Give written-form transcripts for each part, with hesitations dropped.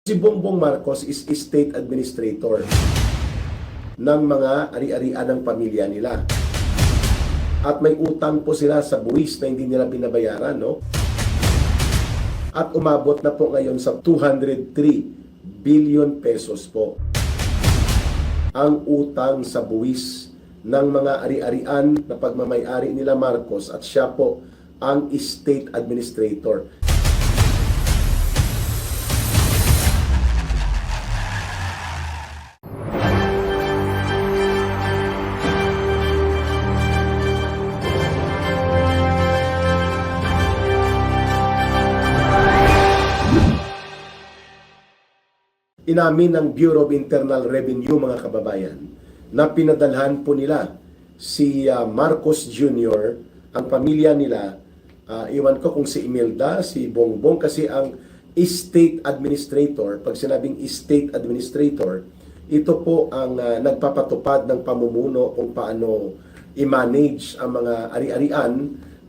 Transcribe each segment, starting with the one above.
Si Bongbong Marcos is state administrator ng mga ari-arian ng pamilya nila. At may utang po sila sa buwis na hindi nila binabayaran, no? At umabot na po ngayon sa 203 billion pesos po ang utang sa buwis ng mga ari-arian na pagmamay-ari nila Marcos at siya po ang state administrator. Inamin ng Bureau of Internal Revenue, mga kababayan, na pinadalhan po nila si Marcos Jr., ang pamilya nila, iwan ko kung si Imelda, si Bongbong, kasi ang state administrator, pag sinabing state administrator, ito po ang nagpapatupad ng pamumuno kung paano i-manage ang mga ari-arian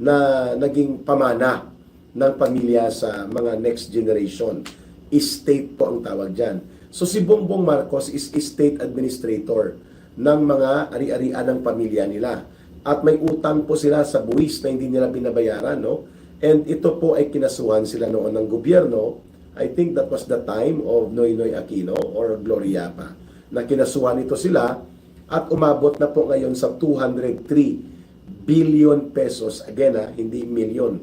na naging pamana ng pamilya sa mga next generation. State po ang tawag dyan. So si Bongbong Marcos is state administrator ng mga ari-arian ng pamilya nila. At may utang po sila sa buwis na hindi nila binabayaran, no? And ito po ay kinasuhan sila noon ng gobyerno. I think that was the time of Noynoy Aquino or Gloria pa, na kinasuhan ito sila at umabot na po ngayon sa 203 billion pesos. Again, hindi million.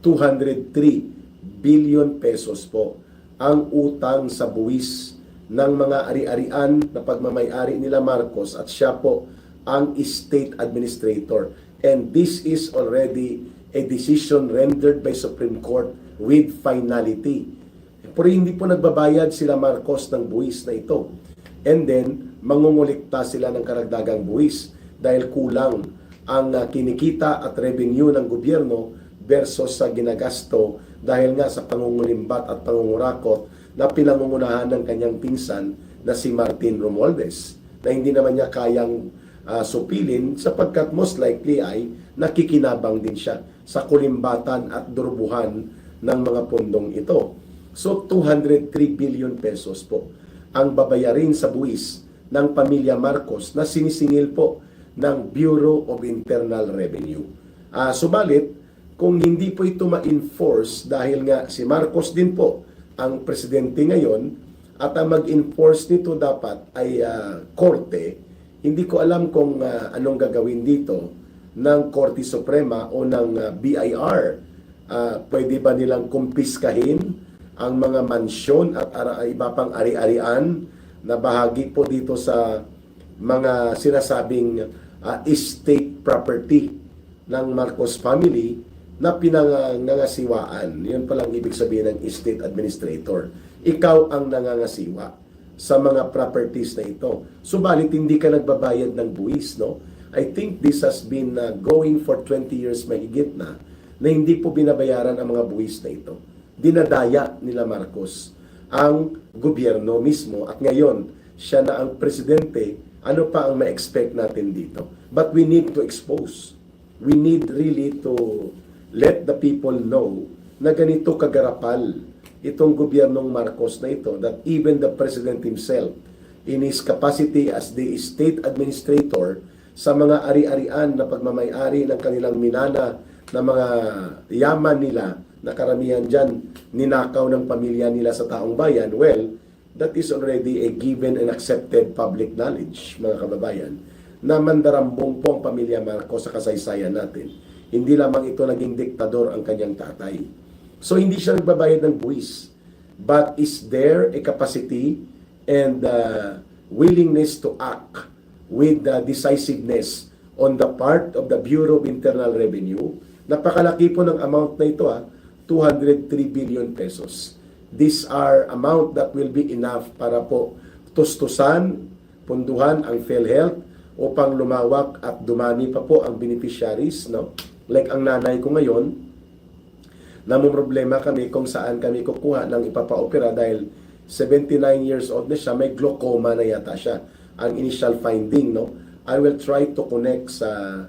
203 billion pesos po ang utang sa buwis ng mga ari-arian na pagmamay-ari nila Marcos at siya po ang state administrator. And this is already a decision rendered by Supreme Court with finality. Pero hindi po nagbabayad sila Marcos ng buwis na ito. And then, mangungulikta sila ng karagdagang buwis dahil kulang ang kinikita at revenue ng gobyerno versus sa ginagasto dahil nga sa pangungulimbat at pangungurakot na pinangungunahan ng kanyang pinsan na si Martin Romualdez, na hindi naman niya kayang supilin sapagkat most likely ay nakikinabang din siya sa kulimbatan at durbuhan ng mga pundong ito. So 203 billion pesos po ang babayarin sa buwis ng pamilya Marcos na sinisingil po ng Bureau of Internal Revenue. Subalit, kung hindi po ito ma-enforce dahil nga si Marcos din po ang presidente ngayon at ang mag-enforce nito dapat ay korte, hindi ko alam kung anong gagawin dito ng Korte Suprema o ng BIR. Pwede ba nilang kumpiskahin ang mga mansyon at iba pang ari-arian na bahagi po dito sa mga sinasabing estate property ng Marcos family na pinangangasiwaan. Yun palang ibig sabihin ng state administrator. Ikaw ang nangangasiwa sa mga properties na ito. Subalit hindi ka nagbabayad ng buwis, no? I think this has been going for 20 years mahigit na hindi po binabayaran ang mga buwis na ito. Dinadaya nila Marcos ang gobyerno mismo at ngayon siya na ang presidente. Ano pa ang ma-expect natin dito? But we need to expose. We need really to let the people know na ganito kagarapal itong gobyernong Marcos na ito, that even the President himself, in his capacity as the state administrator sa mga ari-arian na pagmamay-ari ng kanilang minana na mga yaman nila, na karamihan dyan ninakaw ng pamilya nila sa taong bayan, well, that is already a given and accepted public knowledge, mga kababayan, na mandarambong po ang pamilya Marcos sa kasaysayan natin. Hindi lamang ito naging diktador ang kanyang tatay. So hindi siya nagbabayad ng buwis. But is there a capacity and willingness to act with decisiveness on the part of the Bureau of Internal Revenue? Napakalaki po ng amount na ito, 203 billion pesos. These are amount that will be enough para po tustusan, punduhan ang PhilHealth upang lumawak at dumami pa po ang beneficiaries, no? Like ang nanay ko ngayon, namumroblema kami kung saan kami kukuha ng ipapa-opera dahil 79 years old na siya, may glaucoma na yata siya. Ang initial finding, no? I will try to connect sa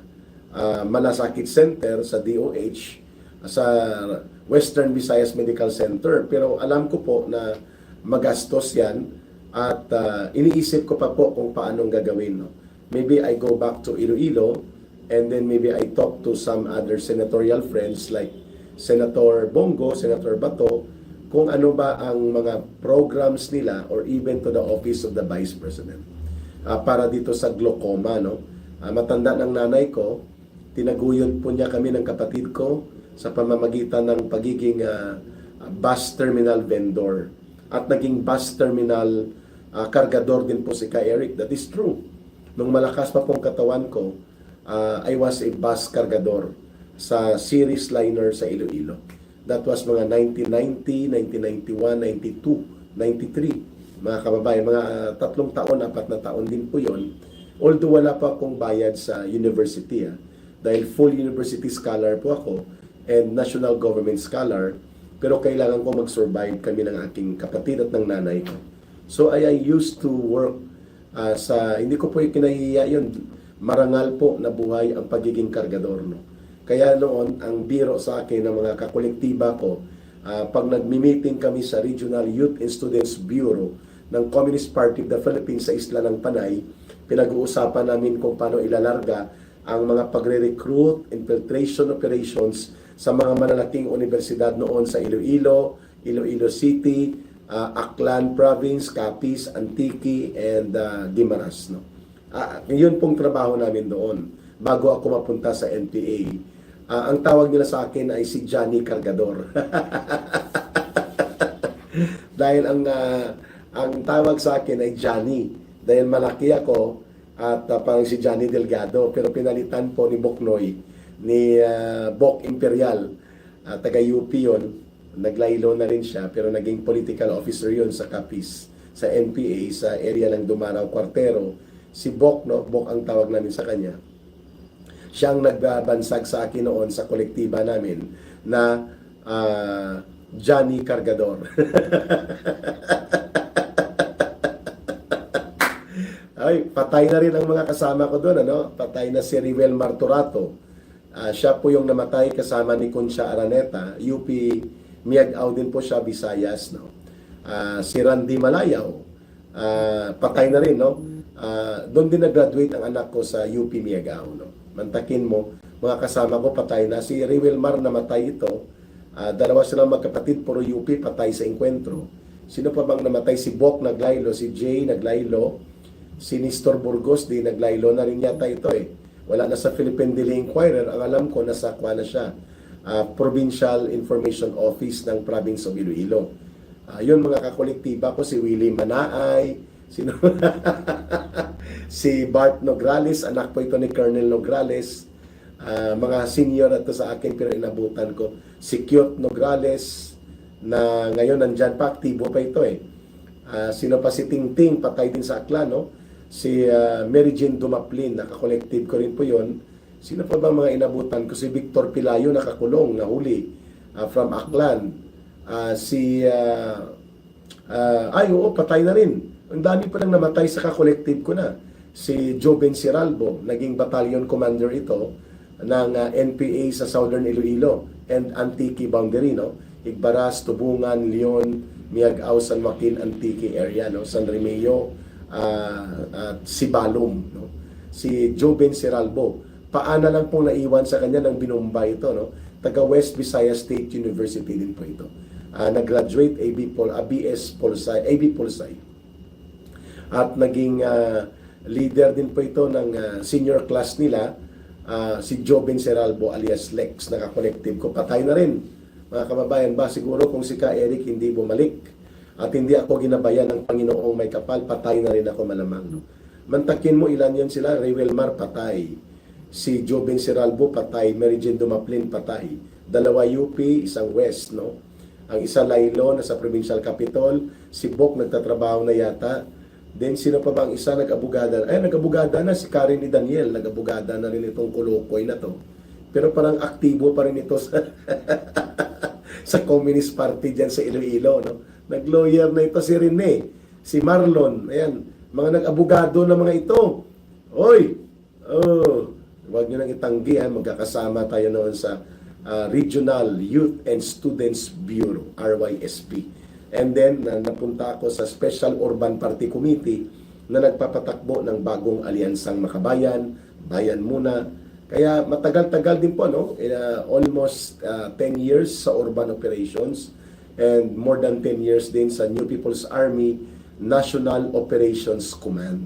Malasakit Center, sa DOH, sa Western Visayas Medical Center. Pero alam ko po na magastos yan at iniisip ko pa po kung paanong gagawin. No? Maybe I go back to Iloilo and then maybe I talk to some other senatorial friends like Senator Bongo, Senator Bato, kung ano ba ang mga programs nila or even to the office of the Vice President para dito sa glaucoma. No? Matanda ng nanay ko, tinaguyod po niya kami ng kapatid ko sa pamamagitan ng pagiging bus terminal vendor. At naging bus terminal kargador din po si Ka Eric. That is true. Nung malakas pa pong katawan ko, I was a bus kargador sa series liner sa Iloilo. That was mga 1990, 1991, 92, 93. Mga kababayan, mga 3 taon, 4 na taon din po yon. Although wala pa akong bayad sa university. Dahil full university scholar po ako and national government scholar, pero kailangan ko mag-survive kami ng aking kapatid at ng nanay ko. So I used to work hindi ko po kinahiya yun, marangal po na buhay ang pagiging kargador. No? Kaya noon, ang biro sa akin ng mga kakolektiba ko, pag nagmi-meeting kami sa Regional Youth and Students Bureau ng Communist Party of the Philippines sa Isla ng Panay, pinag-uusapan namin kung paano ilalarga ang mga pagre-recruit, infiltration operations sa mga malalaking universidad noon sa Iloilo, Iloilo City, Aklan Province, Capiz, Antique, and Guimaras. No? Yun pong trabaho namin doon bago ako mapunta sa NPA. Ang tawag nila sa akin ay si Johnny Cargador. Dahil ang tawag sa akin ay Johnny. Dahil malaki ako at parang si Johnny Delgado. Pero pinalitan po ni Boknoy, ni Bok Imperial, taga-UP yun. Naglaylo na rin siya pero naging political officer yun sa Capiz, sa NPA, sa area ng Dumaraw Cuartero. Si Bok, no? Bok ang tawag namin sa kanya. Siyang nagbabansag sa akin noon sa kolektiba namin na Johnny Cargador. Ay, patay na rin ang mga kasama ko doon. Ano? Patay na si Rivel Marturato. Siya po yung namatay kasama ni Concha Araneta. UP Miag-Aw din po siya, Visayas. No? Si Randy Malayaw. Patay na rin. No? Doon din nag-graduate ang anak ko sa UP Miag-Aw. No? Mantakin mo, mga kasama ko patay na. Si Rivelmar namatay ito. Dalawa silang magkapatid, puro UP, patay sa enkwentro. Sino pa bang namatay? Si Bok naglaylo, si Jay naglaylo, si Nestor Burgos di naglaylo na rin yata ito eh. Wala na sa Philippine Daily Inquirer. Ang alam ko, nasa kwa na siya. Provincial Information Office ng Province of Iloilo. Yun mga kakolektiba ko, si Willie Manaay, sino? Si Bart Nograles, anak po ito ni Colonel Nograles. Mga senior at sa akin pero inabutan ko. Si Cute Nograles, na ngayon nandyan pa, aktibo pa ito eh. Sino pa si Ting Ting, patay din sa Aklan, no? Si Mary Jane Dumaplin, nakakolektive ko rin po yon. Sino pa ba mga inabutan ko? Si Victor Pilayo, nakakulong, nahuli from Aklan. Patay na rin. Ang dami pa nang namatay sa kakolektive ko na. Si Joven Siralbo, naging battalion commander ito ng NPA sa Southern Iloilo and Antique boundary, no? Igbaras, Tubungan, Leon, Miag-Aw, San Joaquin, Antique area, no? San Remeo, at Sibalom, no? Si Joven Siralbo, paana lang pong naiwan sa kanya ng binumba ito, no? Taga West Visayas State University din po ito. Nag-graduate AB Polsai. At naging leader din po ito ng senior class nila, si Joven Seralbo alias Lex, nakakolektive ko. Patay na rin. Mga kababayan ba, siguro kung si Ka Eric hindi bumalik at hindi ako ginabayan ng Panginoong may kapal, patay na rin ako malamang. No? Mantakin mo ilan yan sila. Rivelmar, patay. Si Joven Seralbo, patay. Mary Jane Dumaplin, patay. 2 UP, isang West. No? Ang isa Laylo, nasa Provincial Capitol. Si Bok, nagtatrabaho na yata. Then, sino pa ba ang isa nag-abugada? Nag-abugada na si Karen ni Daniel. Nag-abugada na rin itong Kulukoy na to. Pero parang aktibo pa rin ito sa Communist Party dyan sa Iloilo. No? Nag-lawyer na ito si Rene, si Marlon. Ayan, mga nag-abugado na mga ito. Oy! Huwag nyo nang itanggi. Magkakasama tayo noon sa Regional Youth and Students Bureau, RYSB. And then, napunta ako sa Special Urban Party Committee na nagpapatakbo ng bagong alyansang Makabayan, Bayan Muna. Kaya matagal-tagal din po, no? Almost 10 years sa urban operations and more than 10 years din sa New People's Army National Operations Command.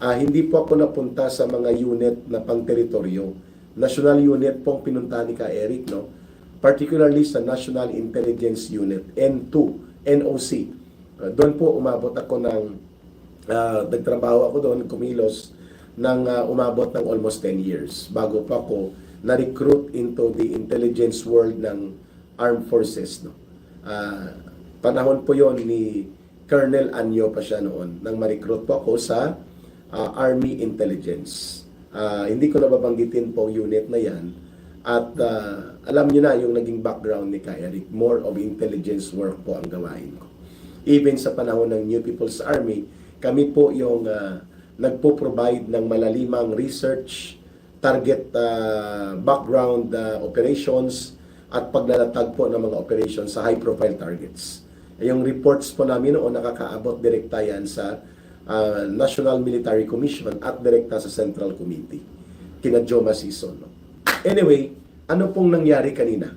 Hindi po ako napunta sa mga unit na pang-teritoryo. National unit pong pinuntahan ni Ka Eric, no? Particularly sa National Intelligence Unit, N2, NOC. Doon po umabot ako ng, nagtrabaho ako doon, kumilos, ng umabot ng almost 10 years bago pa ako na-recruit into the intelligence world ng armed forces. No? Panahon po yon ni Colonel Anyo pa siya noon nang ma-recruit po ako sa Army Intelligence. Hindi ko nababanggitin po unit na yan. At alam niyo na yung naging background ni Ka Eric. More of intelligence work po ang gawain ko. Even sa panahon ng New People's Army, kami po yung nagpo-provide ng malalimang research, target background operations, at paglalatag po ng mga operations sa high-profile targets. Yung reports po namin noon nakakaabot direkta yan sa National Military Commission at direkta sa Central Committee, kina Joma Sison. No? Anyway, ano pong nangyari kanina?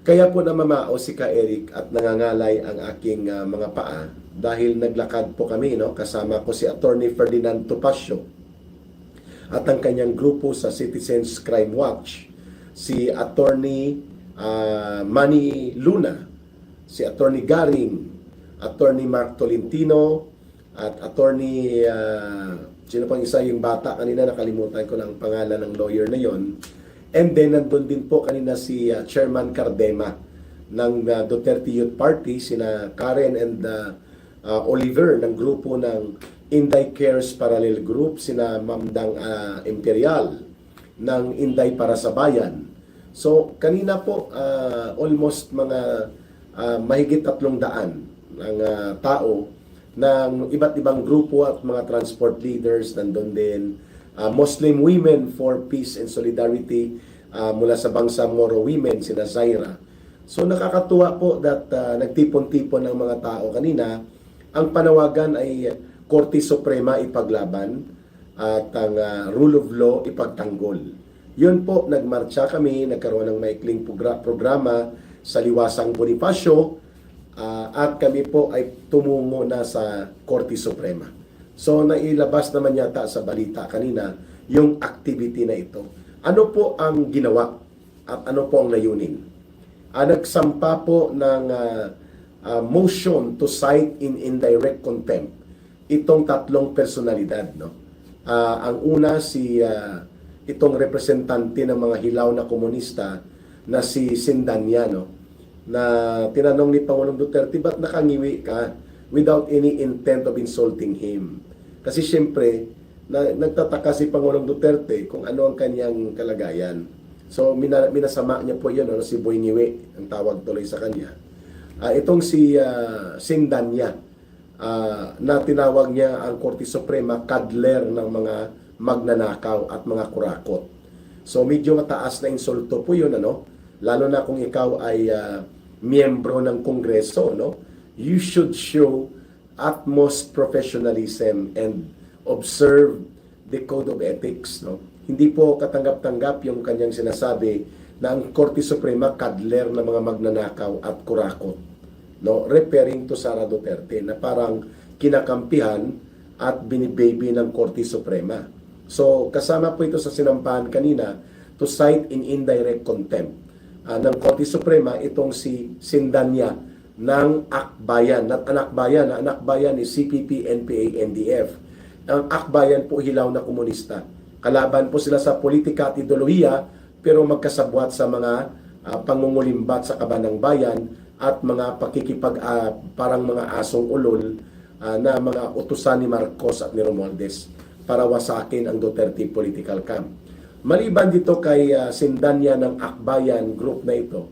Kaya po namamao si Ka Eric at nangangalay ang aking mga paa dahil naglakad po kami, no? Kasama ko si Attorney Ferdinand Topacio at ang kanyang grupo sa Citizens Crime Watch, si Attorney Manny Luna, si Attorney Garing, Attorney Mark Tolentino, at Attorney, sino pang isa yung bata kanina, nakalimutan ko ng pangalan ng lawyer na yon. And then, nandun din po kanina si Chairman Cardema ng Duterte Youth Party, sina Karen and Oliver ng grupo ng Inday Cares Parallel Group, sina Mamdang Imperial ng Inday Para sa Bayan. So, kanina po, almost mga mahigit 300 ng tao ng iba't ibang grupo at mga transport leaders nandun din. Muslim Women for Peace and Solidarity mula sa Bangsamoro Women, sina Zaira. So nakakatuwa po that nagtipon-tipon ng mga tao kanina. Ang panawagan ay Korte Suprema ipaglaban at ang rule of law ipagtanggol. Yun po, nagmarcha kami, nagkaroon ng maikling programa sa Liwasang Bonifacio at kami po ay tumungo na sa Korte Suprema. So, nailabas naman yata sa balita kanina yung activity na ito. Ano po ang ginawa at ano po ang layunin? Nagsampa po ng motion to cite in indirect contempt itong tatlong personalidad. No? Ang una, itong representante ng mga hilaw na komunista na si Sindanya, no? Na tinanong ni Pangulong Duterte, ba't nakangiwi ka without any intent of insulting him? Kasi siyempre, nagtataka si Pangulong Duterte kung ano ang kanyang kalagayan. So, minasama niya po yun, si Boy Ngiwi, ang tawag tuloy sa kanya. Itong si Sindanya, na tinawag niya ang Korte Suprema kadler ng mga magnanakaw at mga kurakot. So, medyo mataas na insulto po yun, ano? Lalo na kung ikaw ay miyembro ng Kongreso, no? You should show utmost professionalism and observe the code of ethics, no? Hindi po katanggap-tanggap yung kanyang sinasabi na ang Korte Suprema kadler ng mga magnanakaw at kurakot, no? Referring to Sara Duterte na parang kinakampihan at binibaby ng Korte Suprema. So, kasama po ito sa sinampahan kanina to cite in indirect contempt ng Korte Suprema itong si Sindanya ng Akbayan. At anak bayan ni CPP, NPA, NDF. Ang Akbayan po hilaw na komunista. Kalaban po sila sa politika at ideolohiya, pero magkasabwat sa mga pangungulimbat sa kabanang bayan at mga parang mga asong ulol na mga utusan ni Marcos at ni Romualdez para wasakin ang Duterte political camp. Maliban dito kay Sindanya ng Akbayan group na ito,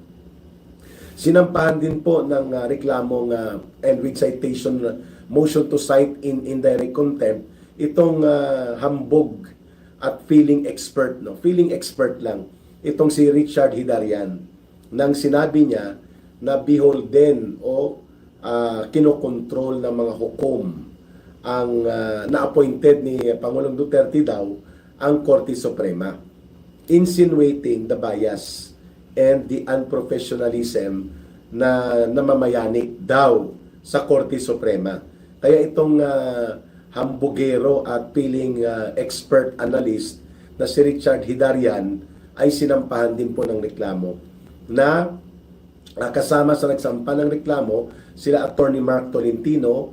sinampahan din po ng reklamong and with citation motion to cite in indirect contempt itong hambog at feeling expert, no? Feeling expert lang itong si Richard Hidarian nang sinabi niya na beholden o kinokontrol ng mga hukom ang na-appointed ni Pangulong Duterte daw ang Korte Suprema, insinuating the bias and the unprofessionalism na namamayani daw sa Korte Suprema. Kaya itong hambugero at piling expert analyst na si Richard Hidarian ay sinampahan din po ng reklamo na kasama sa nagsampa ng reklamo sila Attorney Mark Tolentino,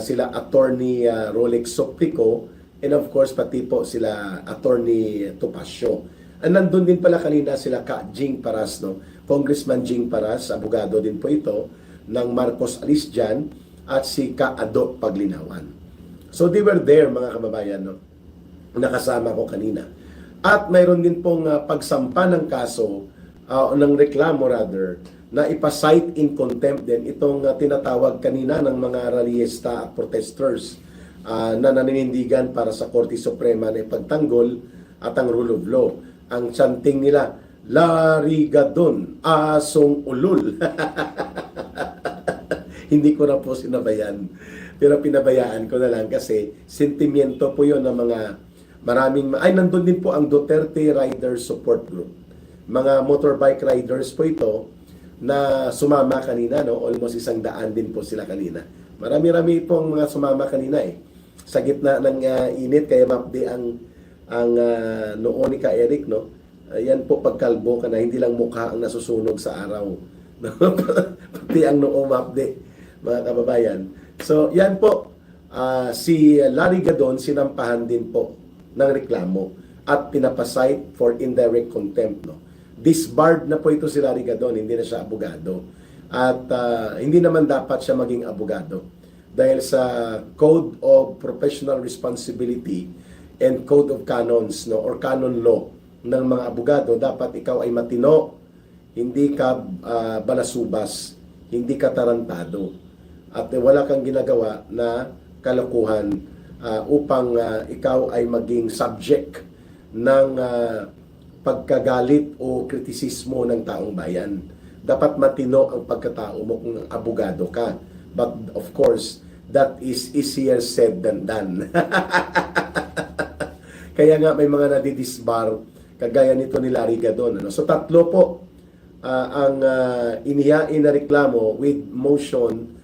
sila Attorney Rolex Soplico, and of course pati po sila Attorney Topacio. Nandun din pala kanina sila Jing Paras, no? Congressman Jing Paras, abogado din po ito ng Marcos Alisjan, at si Ado Paglinawan. So they were there, mga kababayan, no? Nakasama ko kanina. At mayroon din pong pagsampa ng kaso, ng reklamo rather, na ipasight in contempt din itong tinatawag kanina ng mga rallyista at protesters na naninindigan para sa Korte Suprema na ipagtanggol at ang rule of law. Ang chanting nila, Larigadon, asong ulul. Hindi ko na po sinabayan. Pero pinabayaan ko na lang kasi sentimiento po yon ng mga maraming... Ay, nandun din po ang Duterte Riders Support Group. Mga motorbike riders po ito na sumama kanina, no? Almost 100 din po sila kanina. Marami-rami pong mga sumama kanina eh. Sa gitna ng init, kaya mapdi ang noo ni Ka Eric, no? Yan po pagkalbo ka na, hindi lang mukha ang nasusunog sa araw. Pati ang noo mapdi, mga kababayan. So, yan po. Si Larry Gadon, sinampahan din po ng reklamo at pinapasight for indirect contempt, no? Disbarred na po ito si Larry Gadon, hindi na siya abogado. At hindi naman dapat siya maging abogado. Dahil sa Code of Professional Responsibility and Code of Canons, no, or canon law ng mga abogado, dapat ikaw ay matino, hindi ka balasubas, hindi ka tarantado, at wala kang ginagawa na kalokohan upang ikaw ay maging subject ng pagkagalit o kritisismo ng taong bayan. Dapat matino ang pagkatao mo kung abogado ka. But of course, that is easier said than done. Kaya nga may mga nadidisbar, kagaya nito ni Larry Gadon. Ano? So tatlo po ang inihain na reklamo with motion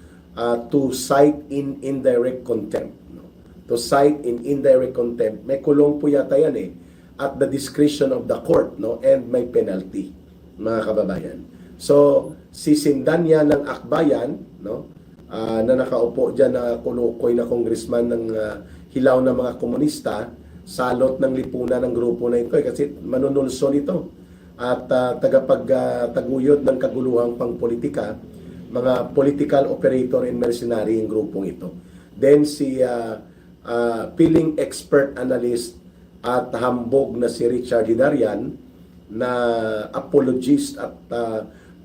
to cite in indirect contempt. No? To cite in indirect contempt. May kulong po yata yan eh. At the discretion of the court, no, and may penalty, mga kababayan. So, sisindan niya ng akbayan, no, na nakaupo dyan na kulukoy na congressman ng hilaw na mga komunista, salot ng lipunan ng grupo na ito, kasi manunulso nito at tagapagtaguyod ng kaguluhang pangpolitika, mga political operator and mercenary yung grupong ito. Then si piling expert analyst at hambog na si Richard Hidarian na apologist at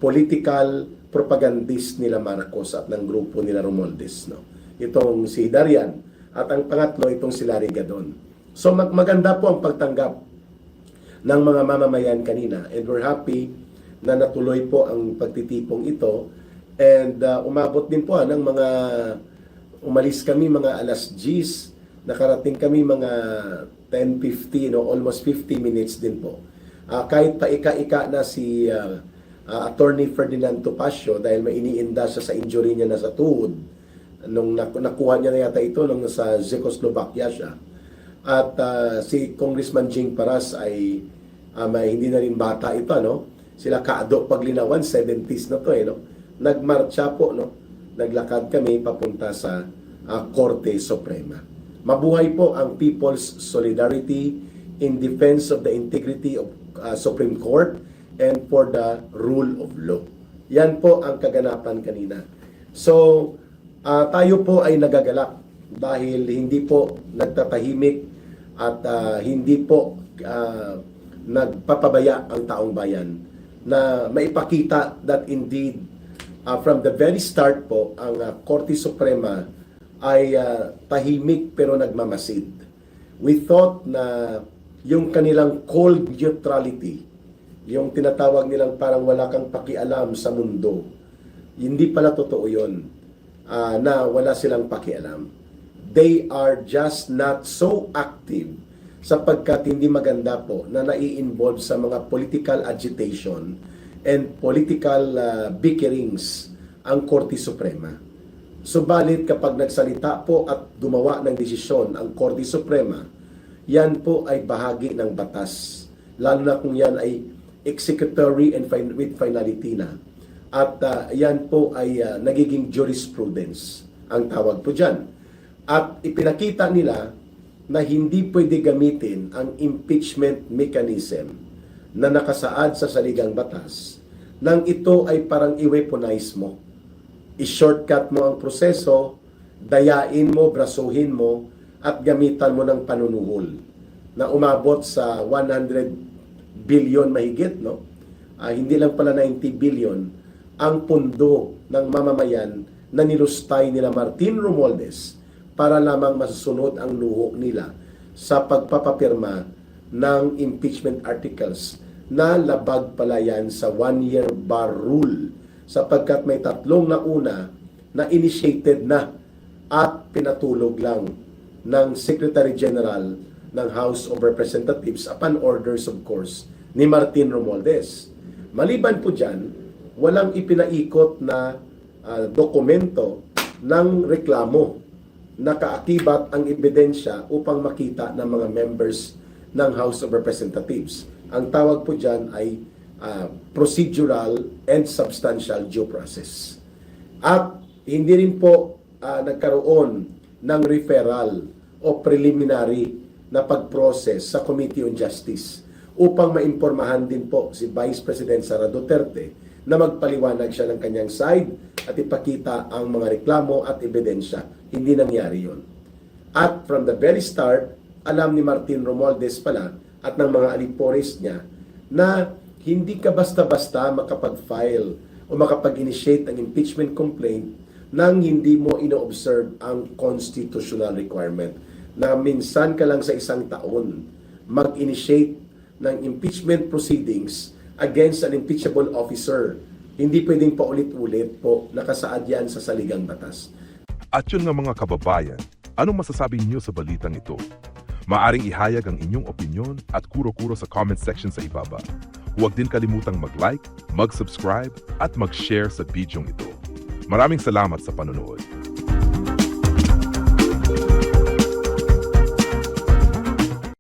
political propagandist nila Marcos at ng grupo nila Romualdez, no? Itong si Hidarian at ang pangatlo itong si Larry Gadon. So maganda po ang pagtanggap ng mga mamamayan kanina, and we're happy na natuloy po ang pagtitipong ito, and umabot din po ng mga umalis kami mga alas 10, nakarating kami mga 10:50, no, almost 50 minutes din po. Kahit pa ika-ika na si Attorney Ferdinand Topacio dahil may iniinda siya sa injury niya na sa tuhod nung nakuha niya na yata ito nung sa Czechoslovakia siya. At si Congressman Jing Paras ay hindi na rin bata ito, no? Sila Ado Paglinawan, 70s na to eh, no? Nagmarcha po, no? Naglakad kami papunta sa Korte Suprema. Mabuhay po ang people's solidarity in defense of the integrity of Supreme Court and for the rule of law. Yan po ang kaganapan kanina. So, tayo po ay nagagalak dahil hindi po nagtatahimik at hindi po nagpapabaya ang taong bayan na maipakita that indeed from the very start po ang Korte Suprema ay tahimik pero nagmamasid. We thought na yung kanilang cold neutrality, yung tinatawag nilang parang wala kang pakialam sa mundo, hindi pala totoo yun. na wala silang pakialam. They are just not so active sapagkat hindi maganda po na nai-involve sa mga political agitation and political bickerings ang Korte Suprema. Subalit kapag nagsalita po at gumawa ng desisyon ang Korte Suprema, yan po ay bahagi ng batas. Lalo na kung yan ay executory and with finality na. At yan po ay nagiging jurisprudence ang tawag po dyan. At ipinakita nila na hindi pwede gamitin ang impeachment mechanism na nakasaad sa saligang batas nang ito ay parang i-weaponize mo. I-shortcut mo ang proseso, dayain mo, brasuhin mo, at gamitan mo ng panunuhol na umabot sa 100 billion mahigit, no? Hindi lang pala 90 billion ang pundo ng mamamayan na nilustay nila Martin Romualdez para lamang masusunod ang luho nila sa pagpapapirma ng impeachment articles na labag pala yan sa one-year bar rule sapagkat may tatlong nauna na initiated na at pinatulog lang ng Secretary General ng House of Representatives upon orders of course ni Martin Romualdez. Maliban po dyan, walang ipinaikot na dokumento ng reklamo na kaakibat ang ebidensya upang makita ng mga members ng House of Representatives. Ang tawag po dyan ay procedural and substantial due process. At hindi rin po nagkaroon ng referral o preliminary na pag-process sa Committee on Justice upang maimpormahan din po si Vice President Sara Duterte na magpaliwanag siya ng kanyang side at ipakita ang mga reklamo at ebidensya. Hindi nangyari yon. At from the very start, alam ni Martin Romualdez pala at ng mga alipores niya na hindi ka basta-basta makapag-file o makapag-initiate ng impeachment complaint nang hindi mo ino-observe ang constitutional requirement na minsan ka lang sa isang taon mag-initiate ng impeachment proceedings against an impeachable officer. Hindi pwedeng paulit-ulit po nakasaad yan sa saligang batas. At yun nga mga kababayan, anong masasabi niyo sa balitang ito? Maaring ihayag ang inyong opinyon at kuro-kuro sa comment section sa ibaba. Huwag din kalimutang mag-like, mag-subscribe at mag-share sa bidyong ito. Maraming salamat sa panonood.